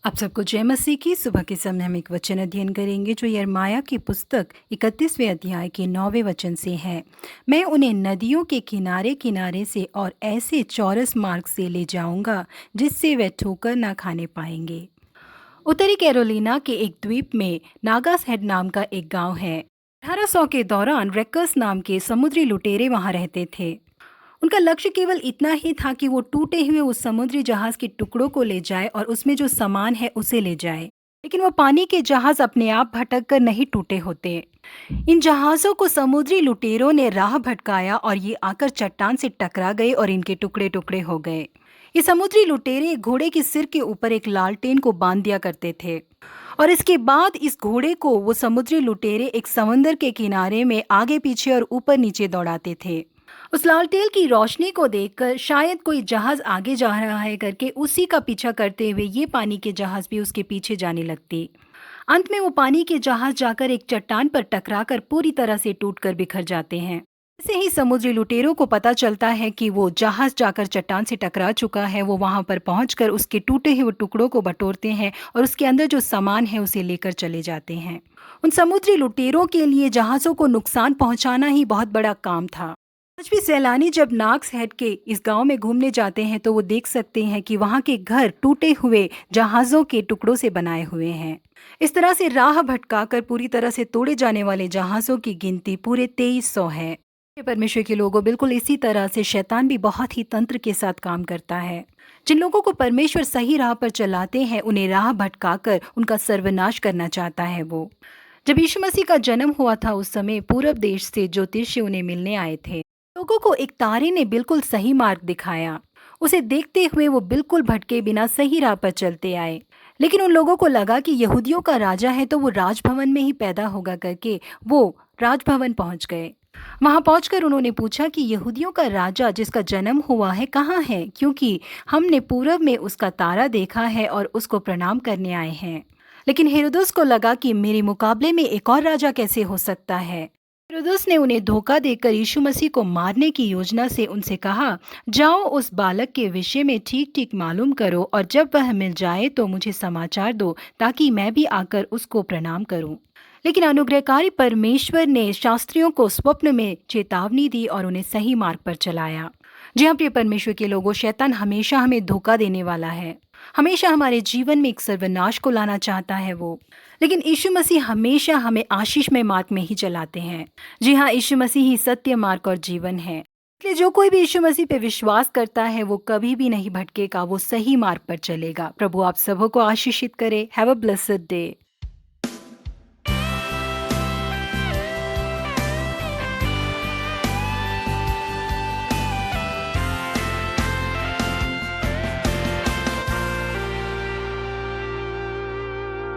आप सबको जय मसीह की। सुबह के समय हम एक वचन अध्ययन करेंगे जो यिर्मयाह की पुस्तक 31वें अध्याय के 9वें वचन से है। मैं उन्हें नदियों के किनारे किनारे से और ऐसे चौरस मार्ग से ले जाऊंगा जिससे वे ठोकर ना खाने पाएंगे। उत्तरी कैरोलिना के एक द्वीप में नागास हेड नाम का एक गांव है। 1800 के दौरान रेकर्स नाम के समुद्री लुटेरे वहां रहते थे। उनका लक्ष्य केवल इतना ही था कि वो टूटे हुए उस समुद्री जहाज के टुकड़ों को ले जाए और उसमें जो सामान है उसे ले जाए। लेकिन वो पानी के जहाज अपने आप भटक कर नहीं टूटे होते। इन जहाज़ों को समुद्री लुटेरों ने राह भटकाया और ये आकर चट्टान से टकरा गए और इनके टुकड़े टुकड़े हो गए। ये समुद्री लुटेरे एक घोड़े के सिर के ऊपर एक लालटेन को बांध दिया करते थे और इसके बाद इस घोड़े को वो समुद्री लुटेरे एक समंदर के किनारे में आगे पीछे और ऊपर नीचे दौड़ाते थे। उस लालटेन की रोशनी को देखकर शायद कोई जहाज आगे जा रहा है करके उसी का पीछा करते हुए ये पानी के जहाज भी उसके पीछे जाने लगती। अंत में वो पानी के जहाज जाकर एक चट्टान पर टकराकर पूरी तरह से टूटकर बिखर जाते हैं। ऐसे ही समुद्री लुटेरों को पता चलता है कि वो जहाज जाकर चट्टान से टकरा चुका है। वो वहां पर पहुंचकर उसके टूटे हुए टुकड़ों को बटोरते हैं और उसके अंदर जो सामान है उसे लेकर चले जाते हैं। उन समुद्री लुटेरों के लिए जहाजों को नुकसान पहुंचाना ही बहुत बड़ा काम था। आज भी सैलानी जब नाग्स हेड के इस गांव में घूमने जाते हैं तो वो देख सकते हैं कि वहां के घर टूटे हुए जहाजों के टुकड़ों से बनाए हुए हैं। इस तरह से राह भटकाकर पूरी तरह से तोड़े जाने वाले जहाजों की गिनती पूरे 2300 है। ये परमेश्वर के लोगों, बिल्कुल इसी तरह से शैतान भी बहुत ही तंत्र के साथ काम करता है। जिन लोगों को परमेश्वर सही राह पर चलाते हैं उन्हें राह भटकाकर उनका सर्वनाश करना चाहता है वो। जब यीशु मसीह का जन्म हुआ था उस समय पूरब देश से ज्योतिषी उन्हें मिलने आए थे। लोगों को एक तारे ने बिल्कुल सही मार्ग दिखाया। उसे देखते हुए वो बिल्कुल भटके बिना सही राह पर चलते आए। लेकिन उन लोगों को लगा कि यहूदियों का राजा है तो वो राजभवन में ही पैदा होगा करके वो राजभवन पहुंच गए। वहां पहुंचकर उन्होंने पूछा कि यहूदियों का राजा जिसका जन्म हुआ है कहाँ है, क्योंकि हमने पूरब में उसका तारा देखा है और उसको प्रणाम करने आए हैं। लेकिन हेरोदस को लगा कि मेरे मुकाबले में एक और राजा कैसे हो सकता है। हेरोदस ने उन्हें धोखा देकर यीशु मसीह को मारने की योजना से उनसे कहा, जाओ उस बालक के विषय में ठीक ठीक मालूम करो और जब वह मिल जाए तो मुझे समाचार दो ताकि मैं भी आकर उसको प्रणाम करूं। लेकिन अनुग्रहकारी परमेश्वर ने शास्त्रियों को स्वप्न में चेतावनी दी और उन्हें सही मार्ग पर चलाया। जी हाँ प्रिय परमेश्वर के लोगों, शैतान हमेशा हमें धोखा देने वाला है। हमेशा हमारे जीवन में एक सर्वनाश को लाना चाहता है वो। लेकिन यीशु मसीह हमेशा हमें आशीषमय मार्ग में ही चलाते हैं। जी हाँ, यीशु मसीह ही सत्य मार्ग और जीवन है। इसलिए जो कोई भी यीशु मसीह पे विश्वास करता है वो कभी भी नहीं भटकेगा, वो सही मार्ग पर चलेगा। प्रभु आप सबों को आशीषित करे। Have a blessed day.